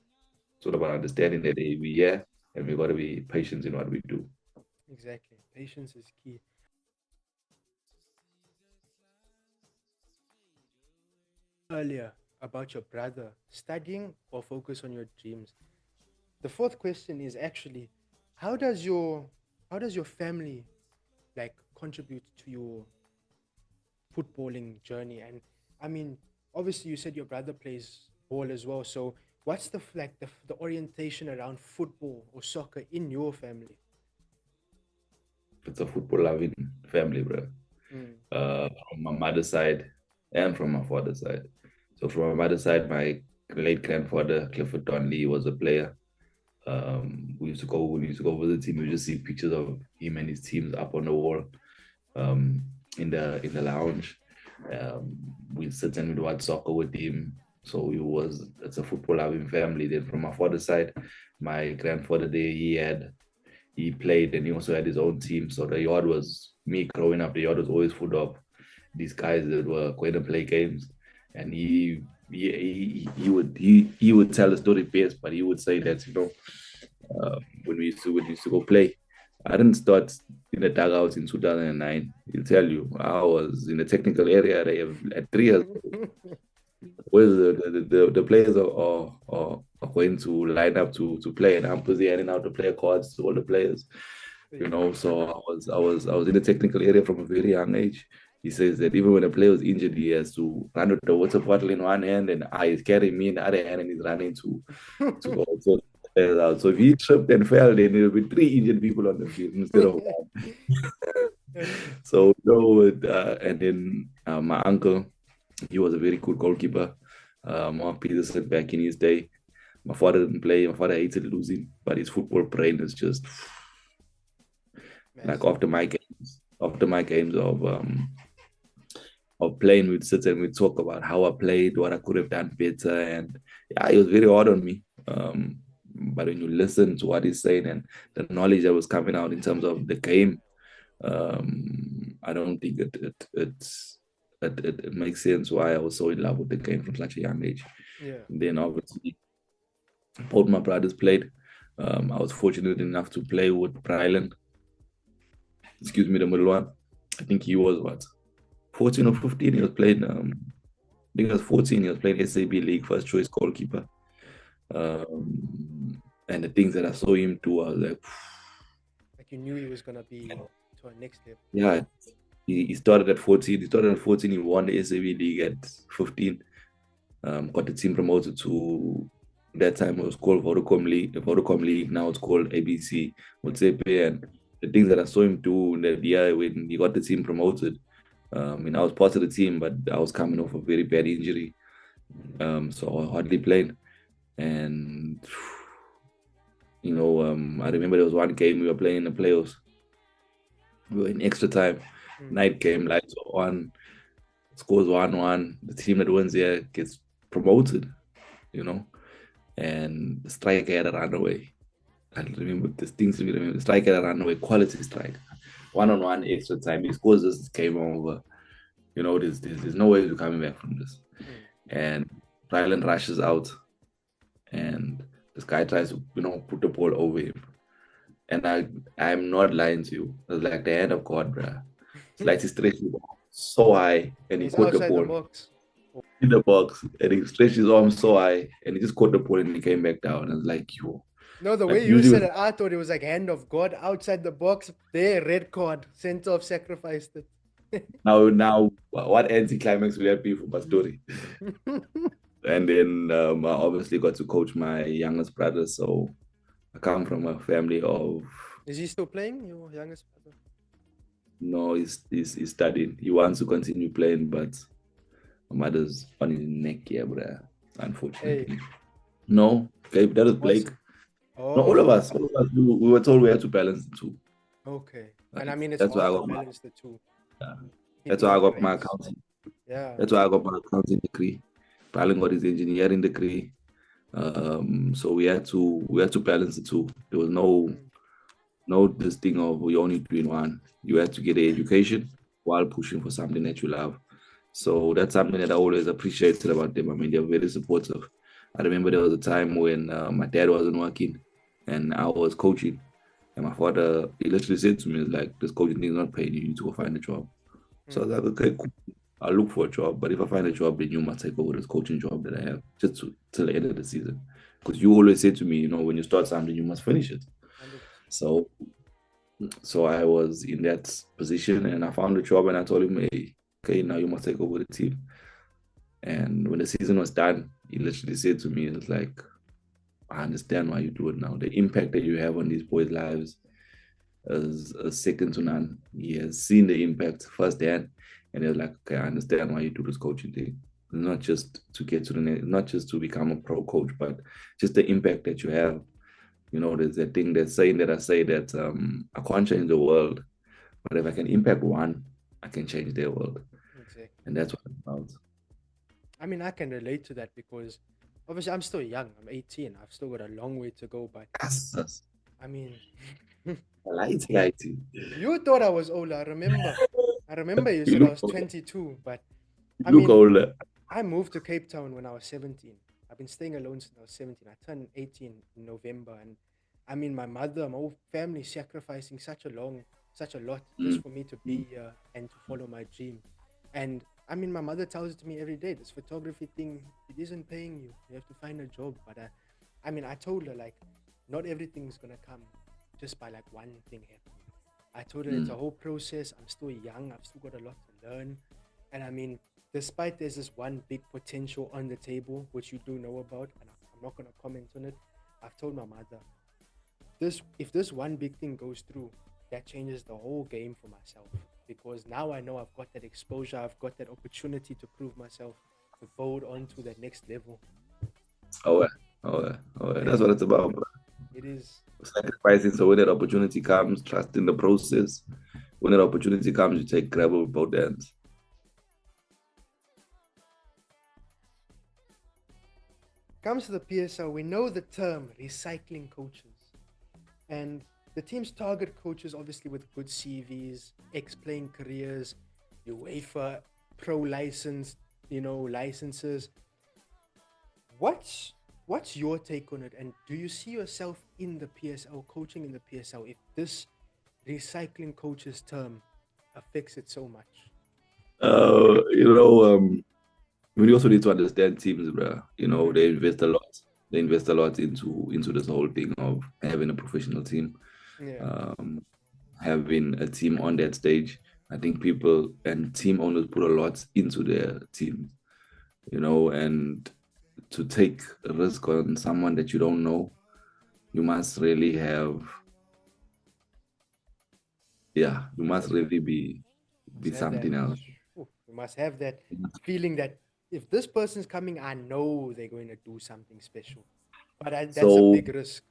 B: It's all about understanding that we here and we got to be patient in what we do.
A: Exactly. Patience is key. Earlier about your brother studying or focus on your dreams. The fourth question is actually how does your how does your family like contribute to your footballing journey? And I mean, obviously you said your brother plays ball as well. So what's the orientation around football or soccer in your family?
B: It's a football loving family, bro.
A: Mm,
B: From my mother's side and from my father's side. So from my mother's side, my late grandfather Clifford Donley was a player. When we used to go visit him, we just see pictures of him and his teams up on the wall, um, in the lounge. Um, we sit and we watch soccer with him. So it's a football loving family. Then from my father's side, my grandfather there, he played and he also had his own team. So the yard was me growing up, the yard was always full of these guys that were going to play games. and he would tell the story best, but he would say that, when we used to go play, I didn't start in the dugouts in 2009. He'll tell you I was in the technical area at 3 years. Where the players are going to line up to play, and I'm busy handing out the player cards to all the players. So I was in the technical area from a very young age. He says that even when a player was injured, he has to run with the water bottle in one hand and he's carrying me in the other hand, and he's running to go. So if he tripped and fell, then there will be 3 injured people on the field instead of one. So and then my uncle, he was a very good goalkeeper. Brice Petersen back in his day. My father didn't play. My father hated losing, but his football brain is just like after my games of playing, we'd sit and we'd talk about how I played, what I could have done better, and yeah, he was very hard on me. But when you listen to what he's saying and the knowledge that was coming out in terms of the game, I don't think it makes sense why I was so in love with the game from such a young age.
A: Yeah.
B: And then obviously both my brothers played. I was fortunate enough to play with Bryland. Excuse me, the middle one. I think he was 14 or 15. He was playing. I think he was 14. He was playing SAB League, first choice goalkeeper. And the things that I saw him do, I was like
A: you knew he was gonna be to our next step.
B: Yeah, he started at 14. He won the SAB League at 15. Got the team promoted to, that time it was called Vodacom League. Now it's called ABC Motsepe. And the things that I saw him do in that year when he got the team promoted, I was part of the team, but I was coming off a very bad injury, so I hardly played. And I remember there was one game we were playing in the playoffs. We were in extra time, night game, lights were on, scores 1-1. The team that wins here gets promoted, and the striker had a runaway. I remember distinctly. The striker had a runaway, quality strike. 1-on-1 extra time. He scores this, game over. There's no way we're coming back from this. And Ryland rushes out, and this guy tries to, put the ball over him. And I'm not lying to you. It was like the hand of God, bruh. It's like he stretched his arm so high, and he caught the ball in the box, and he stretched his arm so high, and he just caught the ball, and he came back down. And like, yo.
A: No, the way you said it, I thought it was like hand of God outside the box. There, red card, center of sacrificed it.
B: Now, what anticlimax will that be for my story? And then I obviously got to coach my youngest brother. So I come from a family of.
A: Is he still playing, your youngest brother?
B: No, he's studying. He wants to continue playing, but my mother's on his neck here, bro. Unfortunately. Hey. No, okay, that was Blake. No, all of us, we were told we had to balance the two.
A: Okay. And I mean, it's that's why I got balance the two.
B: Yeah. That's why I got my accounting.
A: Yeah.
B: That's why I got my accounting degree. Brian got his engineering degree. So we had to balance the two. There was no this thing of we only doing one. You had to get an education while pushing for something that you love. So that's something that I always appreciated about them. I mean, they're very supportive. I remember there was a time when my dad wasn't working and I was coaching. And my father, he literally said to me, like, this coaching thing is not paying you. You need to go find a job. So I was like, okay, cool. I'll look for a job. But if I find a job, then you must take over this coaching job that I have just till the end of the season. Because you always say to me, when you start something, you must finish it. So I was in that position and I found a job and I told him, hey, okay, now you must take over the team. And when the season was done, he literally said to me, it's like, I understand why you do it now. The impact that you have on these boys' lives is second to none. He has seen the impact firsthand, and he was like, okay, I understand why you do this coaching thing. It's not just to get to the next, not just to become a pro coach, but just the impact that you have. There's that thing that's saying that I say that I can't change the world, but if I can impact one, I can change their world.
A: Exactly.
B: And that's what it's about.
A: I mean, I can relate to that because obviously I'm still young. I'm 18. I've still got a long way to go. But
B: yes.
A: I mean,
B: lighty.
A: You thought I was older. I remember you said I was 22. But
B: you look older.
A: I moved to Cape Town when I was 17. I've been staying alone since I was 17. I turned 18 in November, and I mean, my whole family sacrificing such a lot just
B: Mm.
A: for me to be here and to follow my dream. And I mean, my mother tells it to me every day. This photography thing, it isn't paying you. You have to find a job. But I mean, I told her like, not everything's gonna come just by like one thing happening. I told her it's a
B: Mm.
A: whole process. I'm still young. I've still got a lot to learn. And I mean, despite there's this one big potential on the table, which you do know about, and I'm not gonna comment on it. I've told my mother, this if this one big thing goes through, that changes the whole game for myself. Because now I know I've got that exposure, I've got that opportunity to prove myself, to build on to that next level.
B: Oh, yeah. Oh, yeah. Oh, yeah. That's
A: Yeah,
B: what it's about, bro.
A: it is.
B: Sacrificing. So when that opportunity comes, trust in the process. When that opportunity comes, you take grab it with both hands.
A: Comes to the PSL, we know the term recycling coaches. And the teams target coaches obviously with good CVs, ex-playing careers, UEFA pro license, licenses. What's your take on it? And do you see yourself in the PSL, coaching in the PSL, if this recycling coaches term affects it so much?
B: You know, we also need to understand teams, bro. You know,
A: Mm,
B: they invest a lot. They invest a lot into this whole thing of having a professional team,
A: yeah.
B: um, having a team on that stage. I think people and team owners put a lot into their teams, you know, and to take a risk on someone that you don't know, you must really have, yeah, you must really be
A: Must have that.
B: something else.
A: We must have that feeling that if this person's coming, I know they're going to do something special. But that's a
B: So,
A: big risk.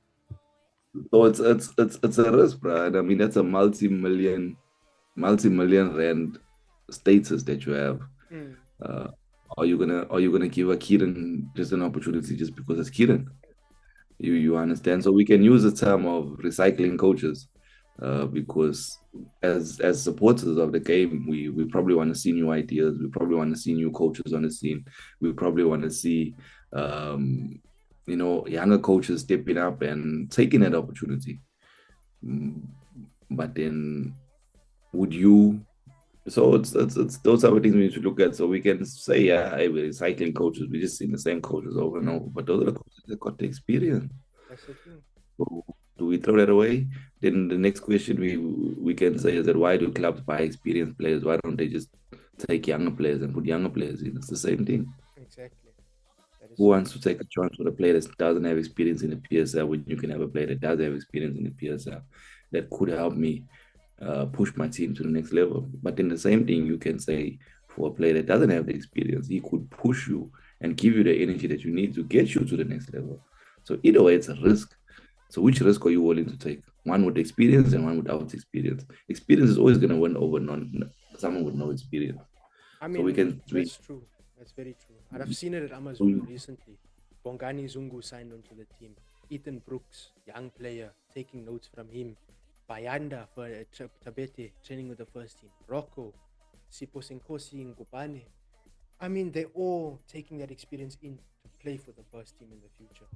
B: so it's a risk, bro. And I mean, that's a multi-million rand status that you have.
A: Mm,
B: Uh, are you gonna give a Kiran just an opportunity just because it's Kiran? You understand? So we can use the term of recycling coaches, because as supporters of the game, we probably want to see new ideas. We probably want to see new coaches on the scene. We probably want to see, um, younger coaches stepping up and taking that opportunity. Mm, But then, would you? So it's those are the things we need to look at. So we can say, yeah, hey, we're recycling coaches. We just seen the same coaches over and
A: mm,
B: over. But those are the coaches that got the experience.
A: that's the thing.
B: So do we throw that away? Then the next question we can say is that why do clubs buy experienced players? Why don't they just take younger players and put younger players in? It's the same thing.
A: Exactly. That is
B: Who
A: so
B: wants to
A: true.
B: take a chance with a player that doesn't have experience in the PSL when you can have a player that does have experience in the PSL that could help me push my team to the next level? But then the same thing you can say for a player that doesn't have the experience, he could push you and give you the energy that you need to get you to the next level. So either way, it's a risk. So which risk are you willing to take? One with experience and one without experience. Experience is always going to win over someone with no experience.
A: I
B: So we
A: mean,
B: can
A: that's true. That's very true. And I've seen it at
B: we,
A: AmaZulu recently. Bongani Zungu signed onto the team. Ethan Brooks, young player, taking notes from him. Bayanda for Tabete, training with the first team. Rocco, Sipo Senkosi, Ngubane. I mean, they're all taking that experience in to play for the first team in the future.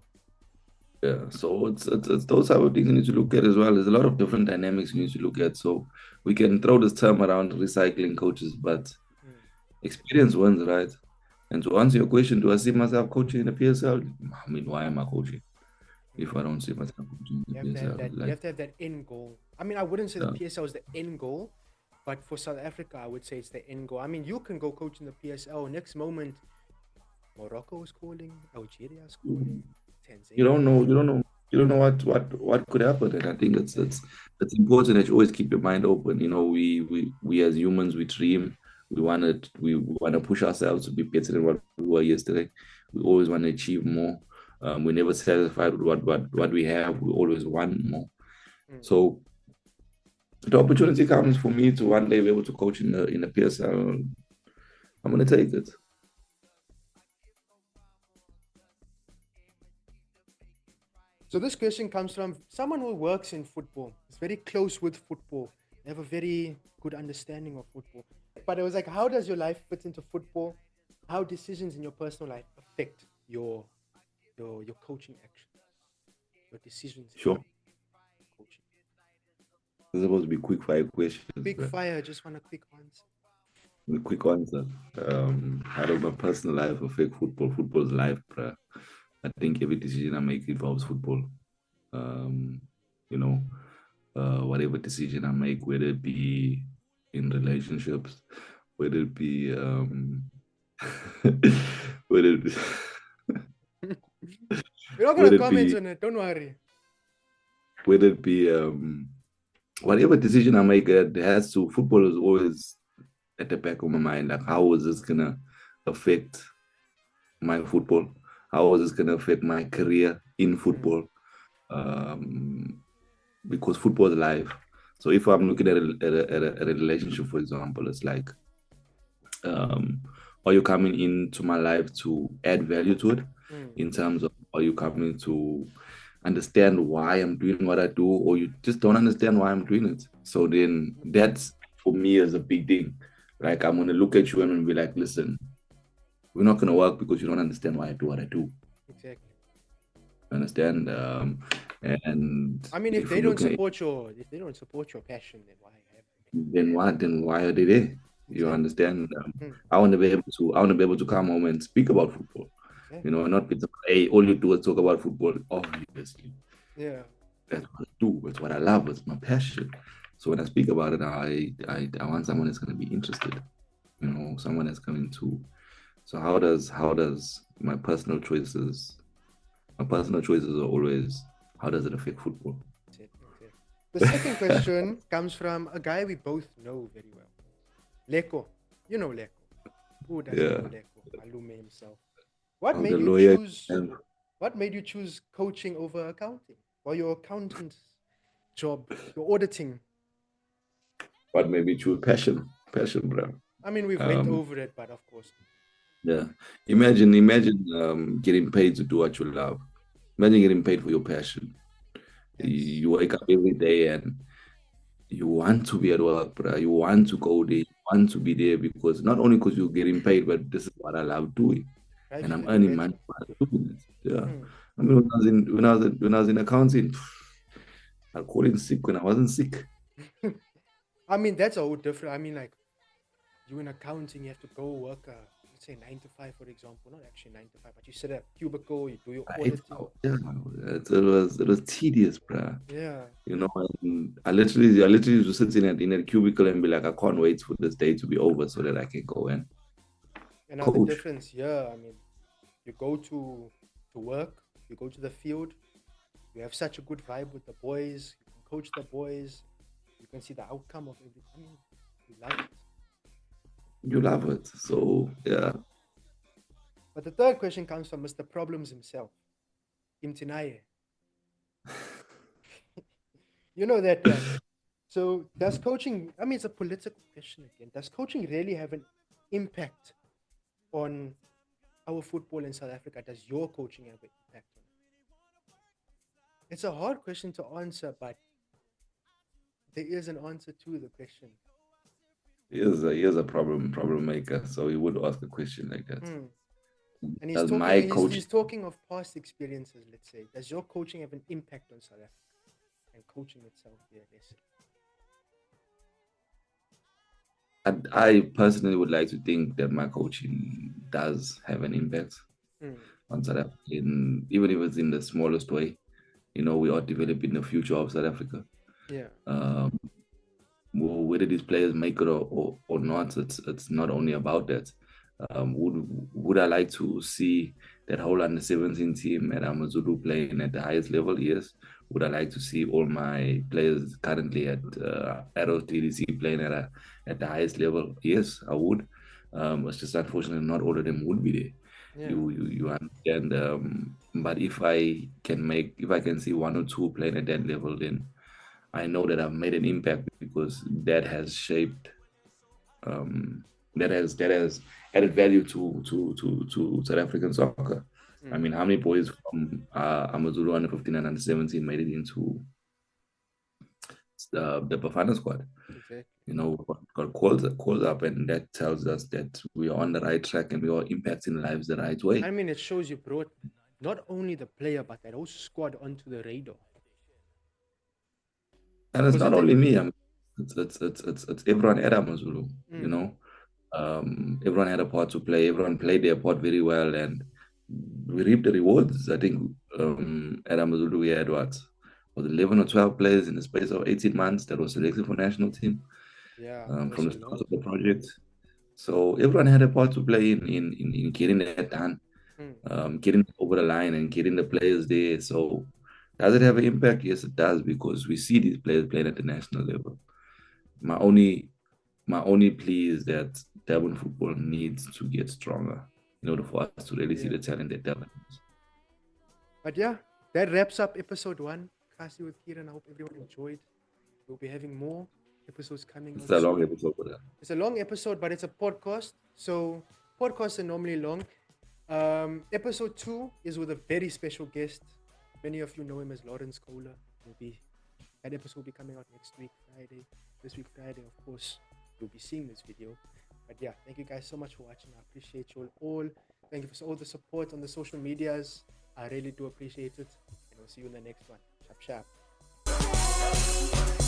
B: yeah. So it's those type of things you need to look at as well. There's a lot of different dynamics you need to look at. So we can throw this term around recycling coaches, but
A: Mm.
B: experience wins, right? And to answer your question, do I see myself coaching in the PSL? I mean, why am I coaching if I
A: Mm.
B: don't see myself coaching in
A: You
B: the
A: have to have
B: PSL?
A: that. You
B: Like,
A: have to have that end goal. I mean, I wouldn't say the
B: uh,
A: PSL is the end goal, but for South Africa, I would say it's the end goal. I mean, you can go coach in the PSL. Next moment, Morocco is calling, Algeria is calling,
B: you don't
A: Tanzania.
B: know, you don't know, you don't know what could happen. And I think it's important that you always keep your mind open. You know, we as humans we dream. We wanna push ourselves to be better than what we were yesterday. We always want to achieve more. We're never satisfied with what we have. We always want more.
A: Mm.
B: So the opportunity comes for me to one day be able to coach in the PSL. I'm gonna take it.
A: So this question comes from someone who works in football. It's very close with football. They have a very good understanding of football. But it was like, how does your life fit into football? how decisions in your personal life affect your coaching action, your decisions in
B: Sure.
A: coaching.
B: This is supposed to be quick fire questions,
A: Quick
B: bro.
A: fire, just want a quick answer.
B: The quick answer. How does my personal life affect football? Football's life, bro. I think every decision I make involves football. Um, you know, whatever decision I make, whether it be in relationships, whether it be whether it,
A: We're not gonna
B: whether it
A: comment
B: be
A: on it, don't worry.
B: whether it be whatever decision I make, it has to. Football is always at the back of my mind. Like, how is this gonna affect my football? How is this gonna affect my career in football? Because football is life. So if I'm looking at a relationship, for example, it's like, are you coming into my life to add value to it? In terms of, are you coming to understand why I'm doing what I do, or you just don't understand why I'm doing it? So then that's, for me, is a big thing. Like, I'm going to look at you and be like, listen, we're not going to work because you don't understand why I do what I do.
A: Exactly.
B: Understand? And
A: I mean, if they don't support your passion, then
B: why are they there? You understand? I want to be able to come home and speak about football.
A: Yeah.
B: You know, not be, hey, all you do is talk about football. Obviously,
A: yeah,
B: that's what I do. It's what I love. It's my passion. So when I speak about it, I want someone that's going to be interested. You know, someone that's coming to. So how does my personal choices? My personal choices are always, how does it affect football?
A: The second question comes from a guy we both know very well. Leko. You know Leko. Who doesn't know Leko? Malume himself. What made you choose coaching over accounting? Or your accountant's job, your auditing?
B: What made me choose passion, bro?
A: I mean, we've went over it, but of course.
B: Yeah. Imagine getting paid to do what you love. Imagine getting paid for your passion. Yes. You wake up every day and you want to be at work, bro. You want to go there. You want to be there because not only because you're getting paid, but this is what I love doing, and I'm earning money while doing it. Yeah. I mean, when I was in accounting, I called in sick when I wasn't sick.
A: I mean, that's all different. I mean, like, you in accounting, you have to go work, let's say 9 to 5, for example. Not actually 9 to 5, but you sit at a cubicle, you do your auditing.
B: Yeah, it was tedious, bro.
A: Yeah.
B: You know, I literally used to sit in a cubicle and be like, I can't wait for this day to be over so that I can go in.
A: Another difference, yeah. I mean, you go to work, you go to the field, you have such a good vibe with the boys, you can coach the boys, you can see the outcome of everything. I mean, you love it.
B: You love it. So, yeah.
A: But the third question comes from Mr. Problems himself, Imtinaye. You know that. So does coaching, I mean, it's a political question again. Does coaching really have an impact on our football in South Africa? Does your coaching have an impact on it? It's a hard question to answer, but there is an answer to the question.
B: He is a problem maker, so he would ask a question like that.
A: And he's talking of past experiences, let's say. Does your coaching have an impact on South Africa and coaching itself here?
B: I personally would like to think that my coaching does have an impact on South Africa, even if it's in the smallest way. You know, we are developing the future of South Africa.
A: Yeah.
B: Whether these players make it or not, it's not only about that. Would I like to see that whole under-17 team at AmaZulu playing at the highest level? Yes. Would I like to see all my players currently at Arrows TDC playing at the highest level? Yes, I would. It's just unfortunately not all of them would be there. Yeah. You understand? But if I can see one or two playing at that level, then I know that I've made an impact because that has shaped, that has added value to South African soccer. I mean, how many boys from AmaZulu under 15 and under 17 made it into the Bafana squad.
A: Exactly.
B: You know, got calls up, and that tells us that we are on the right track and we are impacting lives the right way.
A: I mean, it shows you brought not only the player but that whole squad onto the radar.
B: And it's
A: Was
B: not
A: it
B: only me. I mean, it's everyone at AmaZulu. You know, everyone had a part to play. Everyone played their part very well, and we reaped the rewards. I think at AmaZulu we had what was 11 or 12 players in the space of 18 months that was selected for national team.
A: Yeah,
B: From the start of the project. So everyone had a part to play in getting that done, getting over the line and getting the players there. So does it have an impact? Yes, it does, because we see these players playing at the national level. My only plea is that Durban football needs to get stronger in order for us to really see the talent that Durban has.
A: But yeah, that wraps up episode 1. Kasi with Kiran. I hope everyone enjoyed. We'll be having more episodes coming.
B: It's a long episode for that.
A: It's a long episode, but it's a podcast. So podcasts are normally long. Episode 2 is with a very special guest. Many of you know him as Lawrence Kohler. That episode will be coming out next week, Friday. This week, Friday, of course, you'll be seeing this video. But yeah, thank you guys so much for watching. I appreciate you all. Thank you for all the support on the social medias. I really do appreciate it. And we'll see you in the next one. Sharp, sharp.